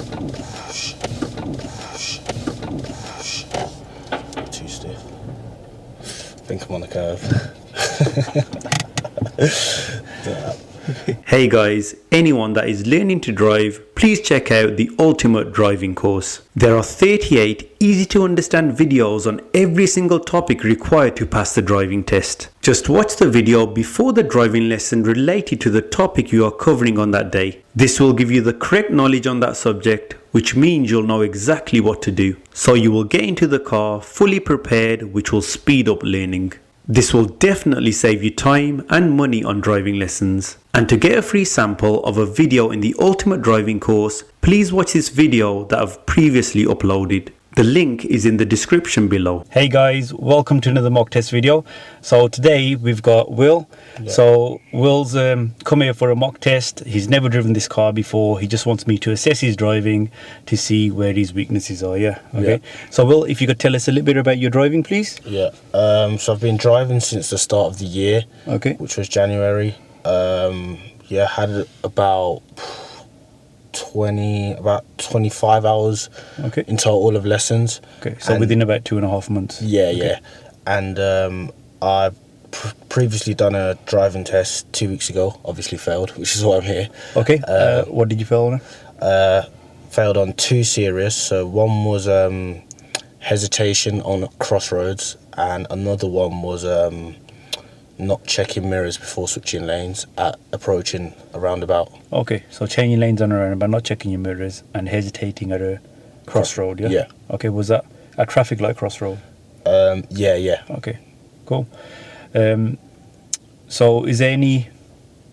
Too stiff. I think I'm on the curve. Hey guys, anyone that is learning to drive, please check out the Ultimate Driving course. There are 38 easy to understand videos on every single topic required to pass the driving test. Just watch the video before the driving lesson related to the topic you are covering on that day. This will give you the correct knowledge on that subject, which means you'll know exactly what to do. So you will get into the car fully prepared, which will speed up learning. This will definitely save you time and money on driving lessons. And to get a free sample of a video in the Ultimate Driving course, please watch this video that I've previously uploaded. The link is in the description below. Hey guys, welcome to another mock test video. So today we've got Will. Yeah. So Will's come here for a mock test. He's never driven this car before. He just wants me to assess his driving to see where his weaknesses are. Yeah. Okay. Yeah. So Will, if you could tell us a little bit about your driving, please. Yeah. So I've been driving since the start of the year. Okay. Which was January. Yeah, had about 25 hours in total of lessons. Okay, so within about 2.5 months. Yeah, okay. Yeah. And I've previously done a driving test 2 weeks ago, obviously failed, which is why I'm here. Okay, what did you fail on? Failed on 2 serious. So one was hesitation on crossroads, and another one was not checking mirrors before switching lanes at approaching a roundabout. Okay, so changing lanes on a roundabout, not checking your mirrors, and hesitating at a crossroad, yeah? Yeah. Okay, was that a traffic light crossroad? Yeah. Okay, cool. So is there any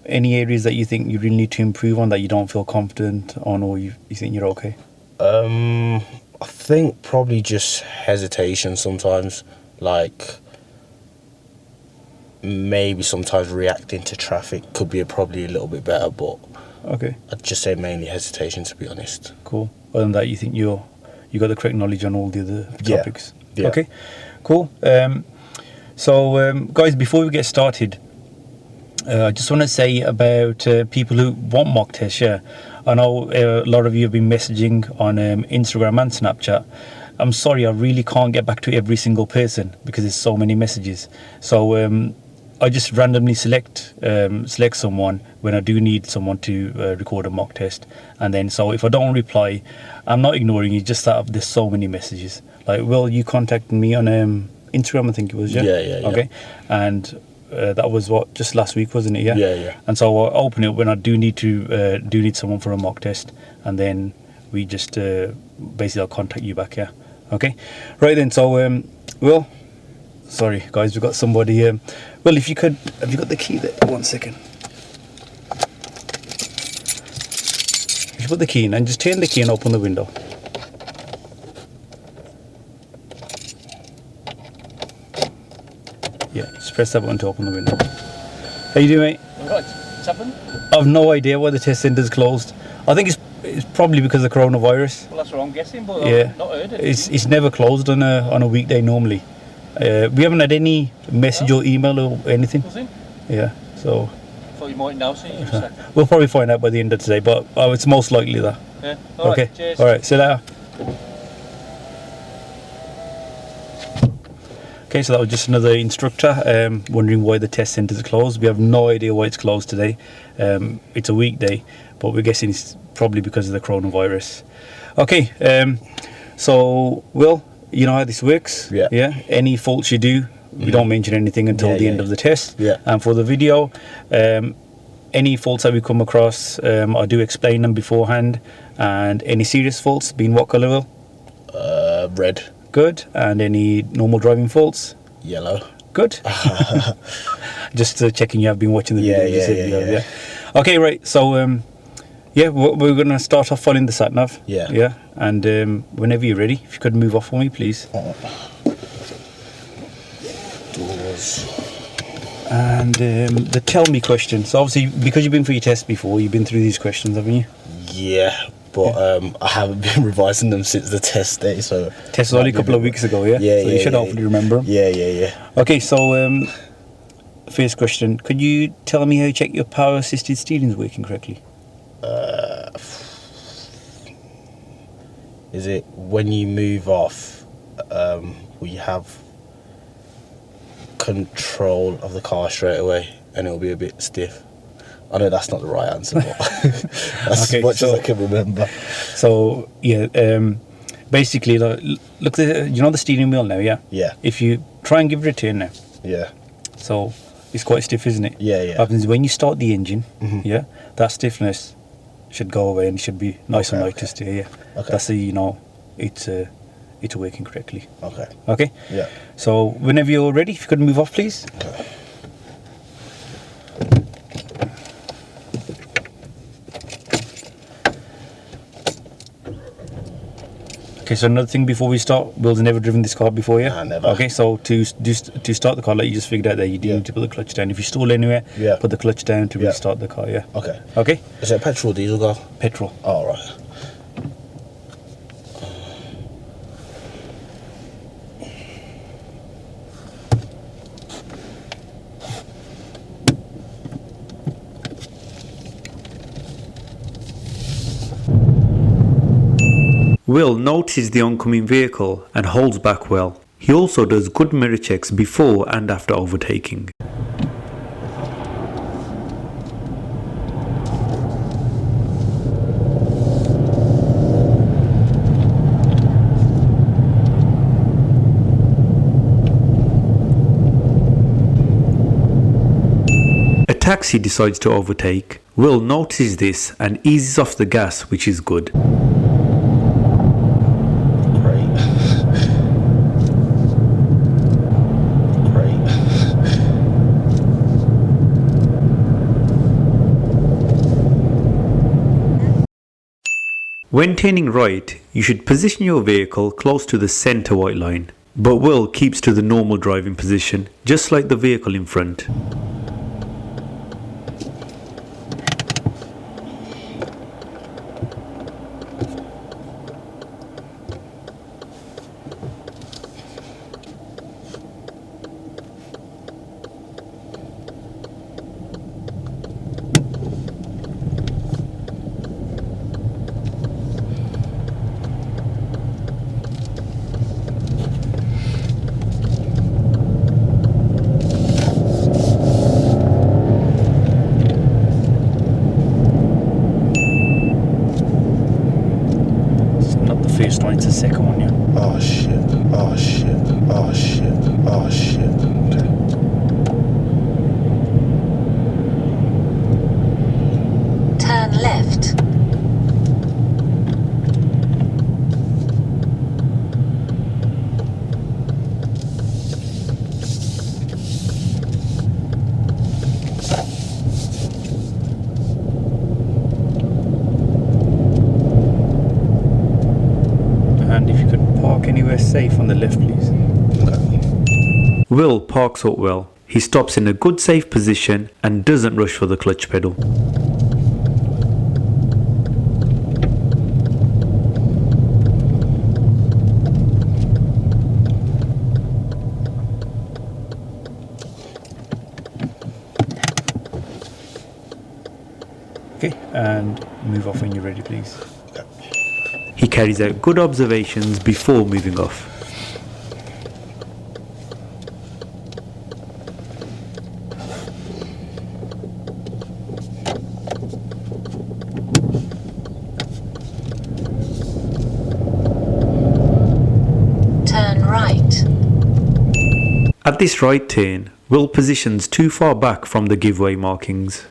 areas that you think you really need to improve on that you don't feel confident on, or you think you're okay? I think probably just hesitation sometimes, like maybe sometimes reacting to traffic could be probably a little bit better, but okay, I'd just say mainly hesitation, to be honest. Cool. Other than that, you think you got the correct knowledge on all the other topics? Yeah. Okay, cool. So guys, before we get started, I just want to say about people who want mock tests. Yeah, I know a lot of you have been messaging on Instagram and Snapchat. I'm sorry, I really can't get back to every single person because there's so many messages. So I just randomly select someone when I do need someone to record a mock test, and then so if I don't reply, I'm not ignoring you, just that there's so many messages. Like, Will, you contacted me on Instagram, I think it was. Yeah. Okay, and that was just last week, wasn't it? Yeah. And so I open it when I do need someone for a mock test, and then we just basically I'll contact you back. Yeah. Okay. Right then. So Will. Sorry, guys, we've got somebody. Well, if you could, have you got the key there? 1 second. If you put the key in and just turn the key and open the window. Yeah, just press that button to open the window. How you doing, mate? Right, what's happened? I've no idea why the test centre's closed. I think it's probably because of coronavirus. Well, that's what I'm guessing, but yeah, I've not heard it. It's never closed on a weekday normally. We haven't had any message or email or anything. Nothing? Yeah, so Thought you might now, so you just said. we'll probably find out by the end of today, but it's most likely that. Yeah. All okay. Right, cheers. All right. See you later. Okay, so that was just another instructor wondering why the test centre is closed. We have no idea why it's closed today. It's a weekday, but we're guessing it's probably because of the coronavirus. Okay. So Will, you know how this works? Yeah. Yeah. Any faults you do, we don't mention anything until the end of the test. Yeah. And for the video, any faults that we come across, I do explain them beforehand. And any serious faults, being what colour, Will? Red. Good. And any normal driving faults? Yellow. Good. Just checking you have been watching the video. Yeah. Okay, right. So yeah, we're going to start off following the sat nav. Yeah. And whenever you're ready, if you could move off for me, please. Doors. And the tell me question. So obviously, because you've been for your test before, you've been through these questions, haven't you? Yeah, but I haven't been revising them since the test day. So test was only a couple of weeks ago, yeah. Yeah, so you should hopefully remember them. Yeah. Okay, so first question: could you tell me how you check your power assisted steering is working correctly? Is it when you move off, will you have control of the car straight away and it'll be a bit stiff? I know that's not the right answer, but that's Okay, as much so- as I can remember. So yeah, basically, look, you know the steering wheel now, yeah. Yeah. If you try and give it a turn now, Yeah. so it's quite stiff, isn't it? Yeah, yeah. What happens when you start the engine, Mhm. yeah, that stiffness should go away and it should be nice and Okay, light okay. to steer. Yeah. Okay. That's it's working correctly. Okay. Okay. Yeah. So whenever you're ready, if you could move off, please. Okay. Okay, so another thing before we start, Will's never driven this car before, yeah? Nah, never. Okay, so to start the car, like you just figured out there, you do Yeah. need to put the clutch down. If you stall anywhere, Yeah. put the clutch down to Yeah. restart the car, yeah? Okay. Okay? Is it a petrol or diesel car? Petrol. Oh, right. Will notices the oncoming vehicle and holds back well. He also does good mirror checks before and after overtaking. A taxi decides to overtake. Will notices this and eases off the gas, which is good. Great. Great. When turning right, you should position your vehicle close to the centre white line, but Will keeps to the normal driving position, just like the vehicle in front. It's not the first one, it's the second one, yeah? Oh, shit. Oh, shit. Oh, shit. Oh, shit. Okay. Turn left. And if you could park anywhere safe on the left, please. Okay. Will parks up well. He stops in a good safe position and doesn't rush for the clutch pedal. Okay, and move off when you're ready, please. Okay. He carries out good observations before moving off. Turn right. At this right turn, Will positions too far back from the giveaway markings.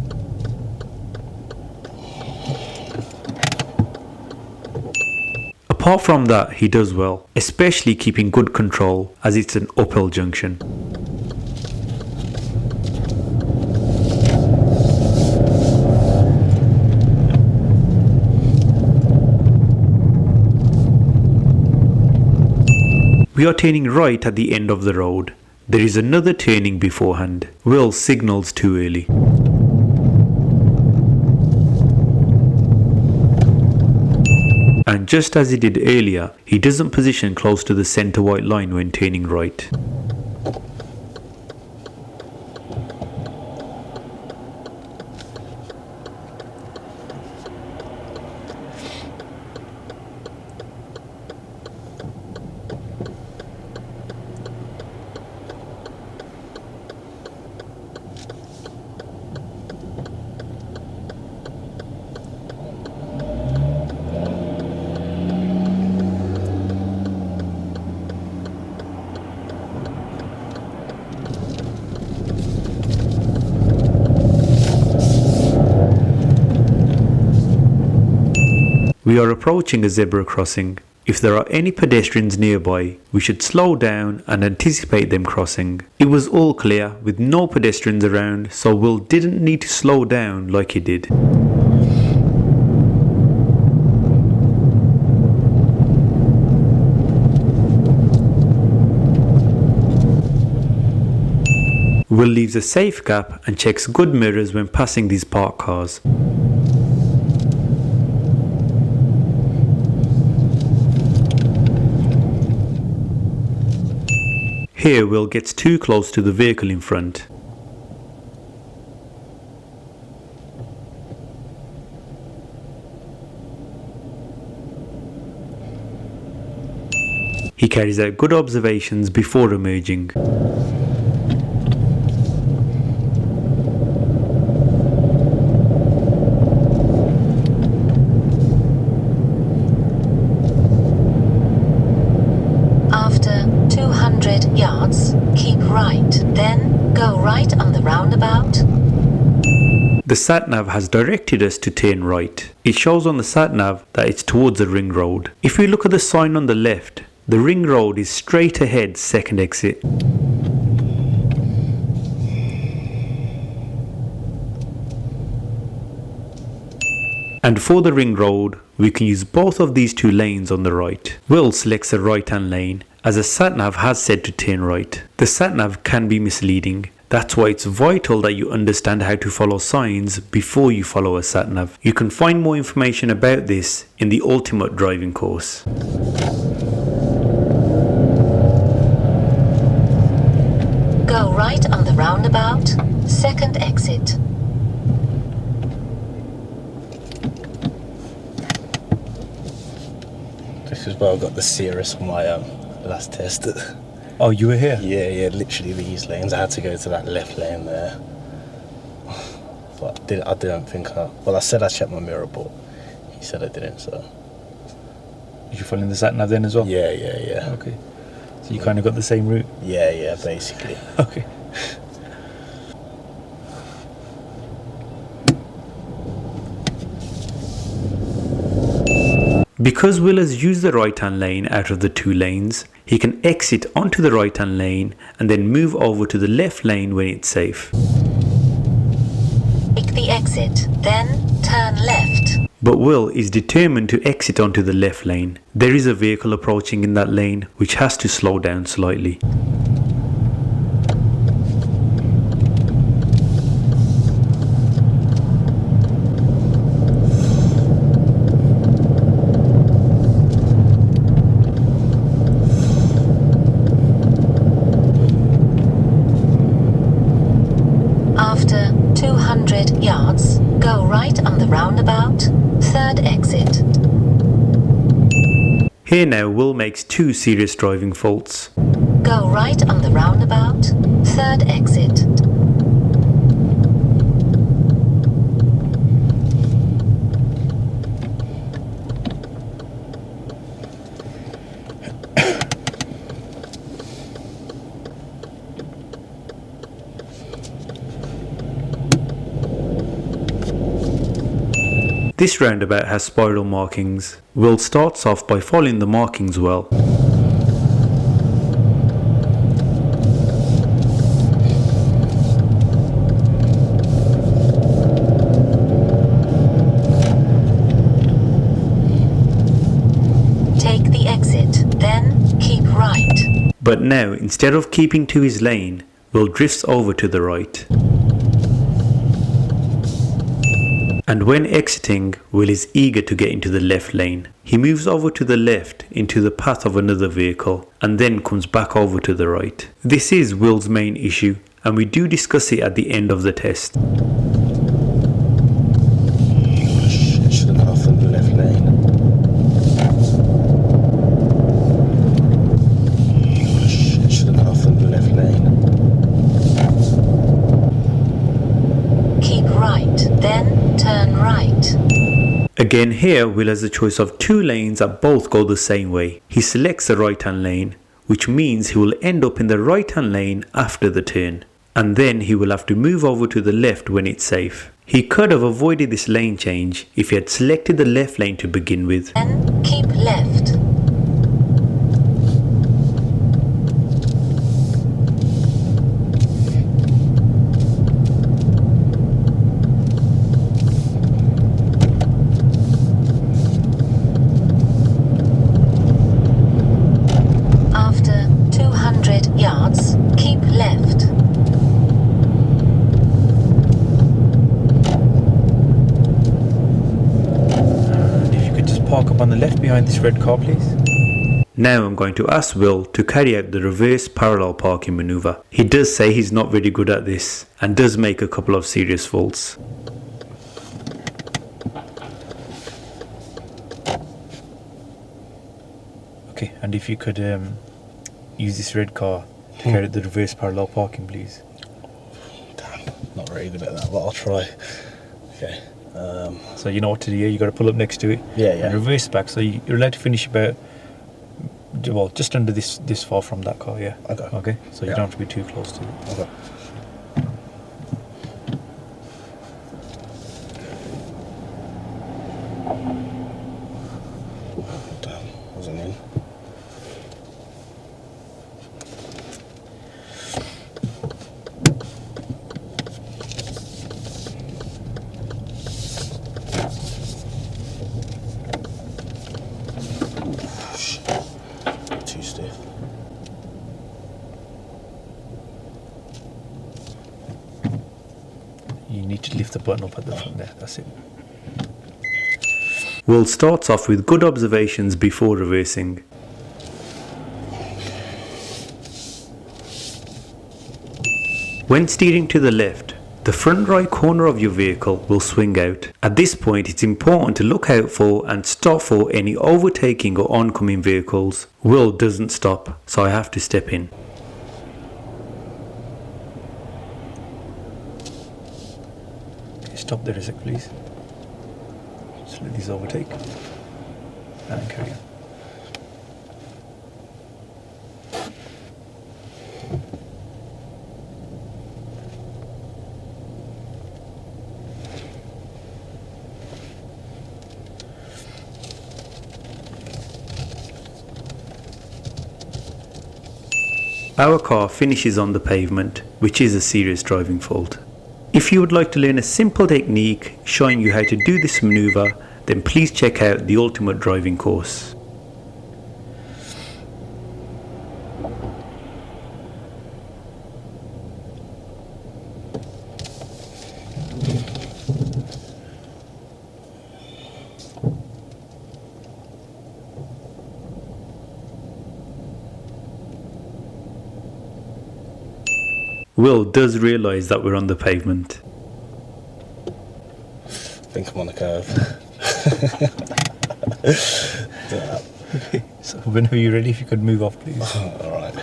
Apart from that, he does well, especially keeping good control as it's an uphill junction. We are turning right at the end of the road. There is another turning beforehand. Will signals too early. And just as he did earlier, he doesn't position close to the centre white line when turning right. We are approaching a zebra crossing. If there are any pedestrians nearby, we should slow down and anticipate them crossing. It was all clear with no pedestrians around, so Will didn't need to slow down like he did. Will leaves a safe gap and checks good mirrors when passing these parked cars. Here Will gets too close to the vehicle in front. He carries out good observations before emerging. After 200 yards, keep right, then go right on the roundabout. The sat-nav has directed us to turn right. It shows on the sat-nav that it's towards the ring road. If we look at the sign on the left, the ring road is straight ahead, second exit. And for the ring road, we can use both of these two lanes on the right. Will selects a right-hand lane, as the sat-nav has said to turn right. The sat-nav can be misleading. That's why it's vital that you understand how to follow signs before you follow a sat-nav. You can find more information about this in the Ultimate Driving course. Go right on the roundabout, second exit. This is where I got the Cirrus on my last test. Oh, you were here? Yeah, literally these lanes. I had to go to that left lane there. But I didn't think well, I said I checked my mirror, but he said I didn't, so. Did you follow in the sat-nav then as well? Yeah. Okay. So you kind of got the same route? Yeah, basically. Okay. Because Will has used the right-hand lane out of the two lanes, he can exit onto the right-hand lane and then move over to the left lane when it's safe. Take the exit, then turn left. But Will is determined to exit onto the left lane. There is a vehicle approaching in that lane which has to slow down slightly. After 200 yards, go right on the roundabout, third exit. Here now Will makes two serious driving faults. Go right on the roundabout, third exit. This roundabout has spiral markings. Will starts off by following the markings well. Take the exit, then keep right. But now, instead of keeping to his lane, Will drifts over to the right. And when exiting, Will is eager to get into the left lane. He moves over to the left into the path of another vehicle and then comes back over to the right. This is Will's main issue, and we do discuss it at the end of the test. Should have gone off in the left lane. Should have gone off in the left lane. Keep right, then turn right. Again here, Will has a choice of two lanes that both go the same way. He selects the right hand lane, which means he will end up in the right hand lane after the turn. And then he will have to move over to the left when it's safe. He could have avoided this lane change if he had selected the left lane to begin with. Then keep left. After 200 yards, keep left. And if you could just park up on the left behind this red car, please. Now I'm going to ask Will to carry out the reverse parallel parking maneuver. He does say he's not very good at this and does make a couple of serious faults. Okay, and if you could use this red car to carry out the reverse parallel parking, please. Damn, not very good at that, but I'll try. Okay. So you know what to do. You got to pull up next to it. Yeah, yeah. And reverse back. So you're allowed to finish about, well, just under this far from that car. Yeah. Okay. Okay. So you Yeah. don't have to be too close to it. Okay. Damn, wasn't in. Too stiff. You need to lift the button up at the front there. That's it. Will starts off with good observations before reversing. When steering to the left, the front right corner of your vehicle will swing out. At this point, it's important to look out for and stop for any overtaking or oncoming vehicles. Will doesn't stop, so I have to step in. Okay, stop there a sec, please. Just let these overtake. And carry on. Our car finishes on the pavement, which is a serious driving fault. If you would like to learn a simple technique showing you how to do this maneuver, then please check out the Ultimate Driving course. Will does realise that we're on the pavement. I think I'm on the curve. Okay. So whenever you're ready, if you could move off, please. Alright.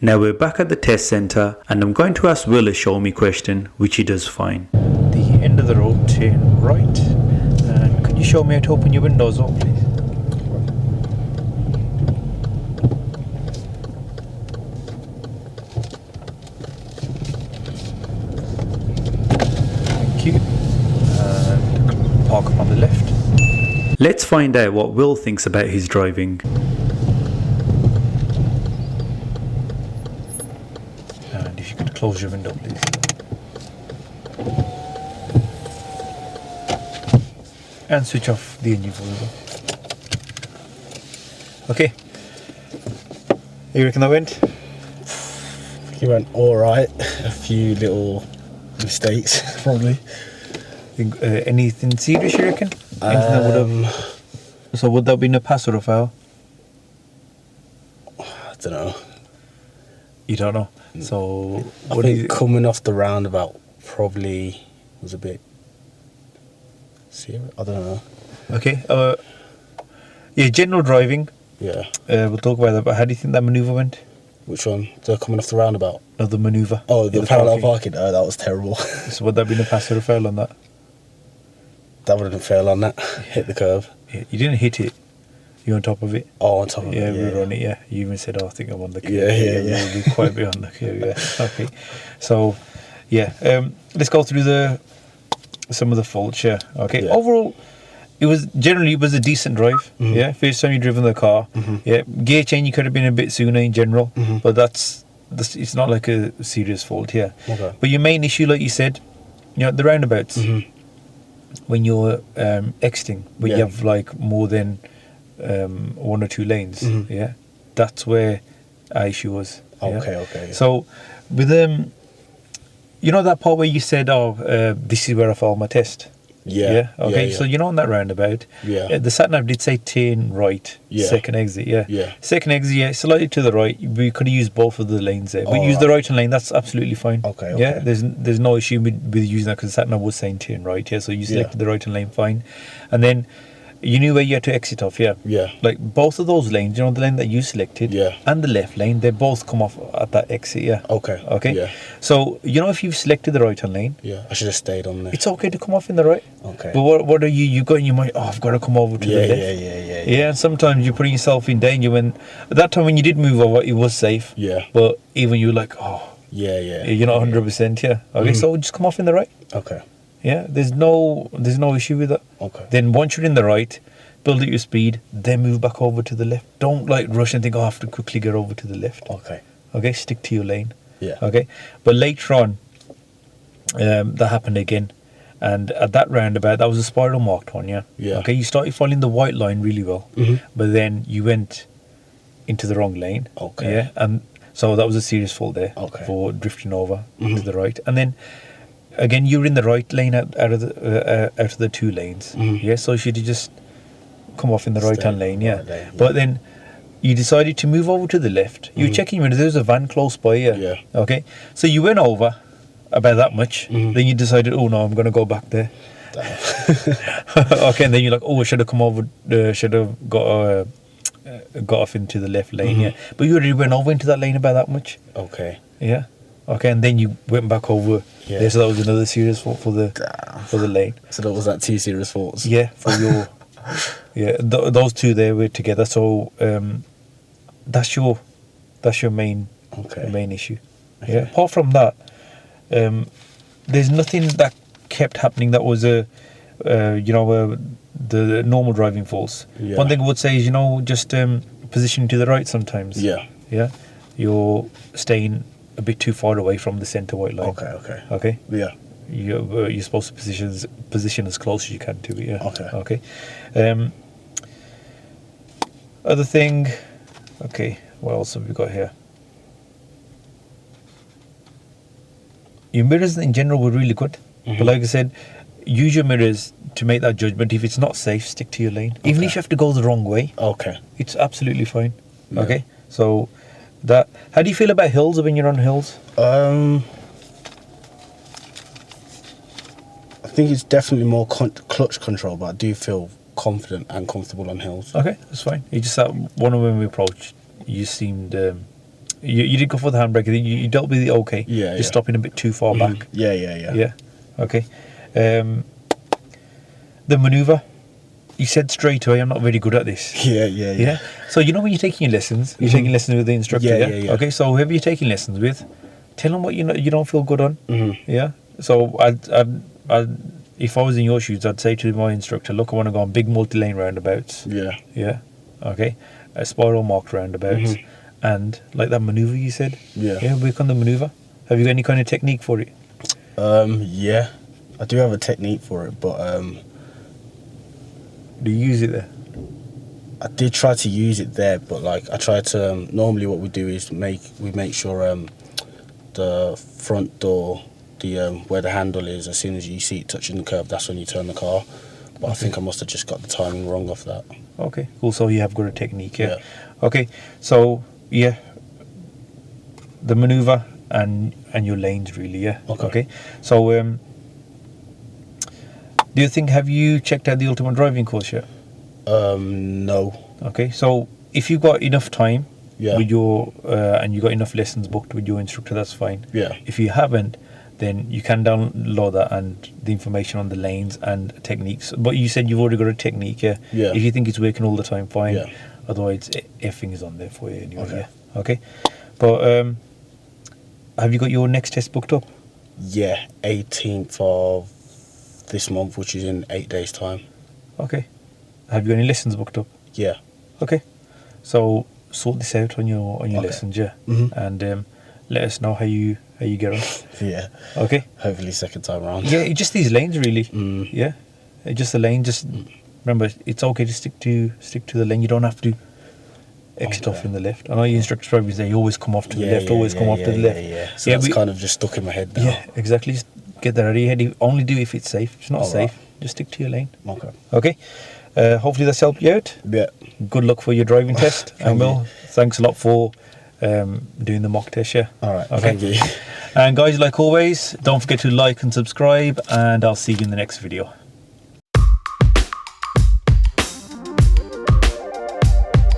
Now we're back at the test centre and I'm going to ask Will a show me question, which he does fine. The end of the road, turn right. And could you show me how to open your windows up, please? Thank you. And park up on the left. Let's find out what Will thinks about his driving. And if you could close your window, please. And switch off the engine for as well. Okay. You reckon that went? He went alright. A few little mistakes, probably. Anything serious, you reckon? Anything that would have... So would that have been a pass or a foul? I don't know. You don't know. So I what do you... think coming off the roundabout probably was a bit serious. I don't know. Okay. Yeah, general driving. Yeah. We'll talk about that. But how do you think that maneuver went? Which one? They're coming off the roundabout. No, the manoeuvre. Oh, in the parallel parking. parking. Oh, that was terrible. So would that be a pass or a fail on that? That wouldn't fail on that. Hit the curve. Yeah, you didn't hit it. You're on top of it. Oh, on top of Yeah, it. we were on it. Yeah, you even said, "Oh, I think I'm on the curve." Yeah. We were quite a bit on the curve. Yeah. Okay. So, yeah. Let's go through some of the faults. Yeah. Okay. Yeah. Overall, it was a decent drive. Mhm. Yeah. First time you driven the car. Mhm. Yeah. Gear change you could have been a bit sooner in general, Mhm. but that's it's not like a serious fault here. Okay. But your main issue, like you said, the roundabouts. Mhm. When you're exiting, when you Yeah. have like more than one or two lanes, Mhm. yeah, that's where our issue was. yeah. Okay. So with that part where you said, "Oh, this is where I failed my test." Yeah. Okay. Yeah. So on that roundabout, Yeah. the sat nav did say turn right, Yeah. second exit. Yeah. Yeah. Second exit, yeah, slightly to the right. We could have used both of the lanes there. We Oh, use the right. right hand lane. That's absolutely fine. Okay, Yeah. okay. There's no issue with using that because the sat nav was saying turn right. Yeah. So you selected the right hand lane, fine, and then you knew where you had to exit off. Yeah. Yeah. Like both of those lanes, the lane that you selected, Yeah. and the left lane, they both come off at that exit. Yeah. Okay. Okay. Yeah. So if you've selected the right hand lane, Yeah. I should have stayed on there. it's okay to come off in the right. Okay. But what are you got in your mind? Oh, I've got to come over to the left. Yeah, and sometimes you're putting yourself in danger when at that time when you did move over, it was safe. Yeah. But even you're like, oh, Yeah. you're not 100%. Yeah. Okay, so just come off in the right. Okay. Yeah. There's no issue with that. Okay. Then once you're in the right, build at your speed, then move back over to the left. Don't like rush and think, oh, I have to quickly get over to the left. Okay. Okay, stick to your lane. Yeah. Okay, but later on, that happened again, and at that roundabout, that was a spiral marked one. Yeah. Yeah. Okay, you started following the white line really well, Mhm. but then you went into the wrong lane. Okay. Yeah, and so that was a serious fault there. Okay. For drifting over to Mhm. the right, and then again you were in the right lane out of the two lanes. Mhm. Yeah, so you should have just come off in the Stay right hand lane. Yeah. right lane, yeah. But then you decided to move over to the left. You were Mhm. checking when there was a van close by you. Yeah. Okay. So you went over about that much. Mhm. Then you decided, oh no, I'm going to go back there. Okay. And then you're like, oh, I should have come over. Should have got off into the left lane. Mhm. Yeah. But you already went over into that lane about that much. Okay. Yeah. Okay. And then you went back over. Yeah. There, so that was another serious fault for the lane. So that was that two serious faults. Yeah. For your. Yeah. Those two there were together. So that's your main issue. Yeah. Okay. Apart from that, there's nothing that kept happening that was the normal driving faults. Yeah. One thing I would say is just positioning to the right sometimes. Yeah. Yeah. You're staying a bit too far away from the centre white line. Okay. Okay. Yeah. You're supposed to position as close as you can to it. Yeah. Okay. Okay. Other thing. Okay. What else have we got here? Your mirrors in general were really good, but Mhm. like I said, use your mirrors to make that judgment. If it's not safe, stick to your lane. Even Okay. if you have to go the wrong way, Okay. it's absolutely fine. Yeah. Okay. So that. How do you feel about hills when you're on hills? I think it's definitely more clutch control, but I do feel confident and comfortable on hills. Okay, that's fine. You just one of when we approached, you seemed you did go for the handbrake. You dealt with it okay. Yeah, Just yeah. stopping a bit too far back. Mhm. Yeah. Yeah. Okay. The manoeuvre. You said straight away, I'm not very good at this. Yeah. Yeah. So when you're taking your lessons, you're taking lessons with the instructor. Yeah. Okay. So whoever you're taking lessons with, tell them what you don't feel good on. Mhm. Yeah. So I'd if I was in your shoes, I'd say to my instructor, look, I want to go on big multi-lane roundabouts. Yeah. Yeah. Okay. A spiral marked roundabouts. Mhm. And like that manoeuvre you said. Yeah. Yeah. Work on the manoeuvre. Have you got any kind of technique for it? Yeah. I do have a technique for it, but Do you use it there? I did try to use it there, but like I try to. Normally, what we do is make sure the front door, where the handle is, as soon as you see it touching the curb, that's when you turn the car. But I think I must have just got the timing wrong off that. Okay. Cool. So you have got a technique. Yeah. Yeah. Okay. So yeah, the manoeuvre and your lanes really. Yeah. Okay. So do you think have you checked out the ultimate driving course yet? No. Okay. So if you've got enough time, Yeah. with your and you got enough lessons booked with your instructor, that's fine. Yeah. If you haven't, then you can download that and the information on the lanes and techniques. But you said you've already got a technique, yeah? Yeah. If you think it's working all the time, fine. Yeah. Otherwise, everything is on there for you anyway, Okay. yeah? Okay. But have you got your next test booked up? Yeah, 18th of this month, which is in 8 days' time. Okay. Have you got any lessons booked up? Yeah. Okay. So sort this out on your Okay. lessons, yeah? Mhm. And let us know how you get on. Yeah. Okay. Hopefully second time round. Yeah, it's just these lanes really. Mm. Yeah, it's just the lane. Just remember, it's okay to stick to the lane. You don't have to exit off Okay. in the left. I know your instructors probably say you always come off to the left, always come off to the left. Yeah. So Yeah, that's we- kind of just stuck in my head now. Yeah, exactly. Just get that out of your head. Only do if it's safe. If it's not All safe, right. just stick to your lane. Okay. Okay. Hopefully that's helped you out. Yeah. Good luck for your driving test. Thank And Will, you. thanks a lot for doing the mock test. Yeah. All right. Okay. Thank you. And guys, like always, don't forget to like and subscribe, and I'll see you in the next video.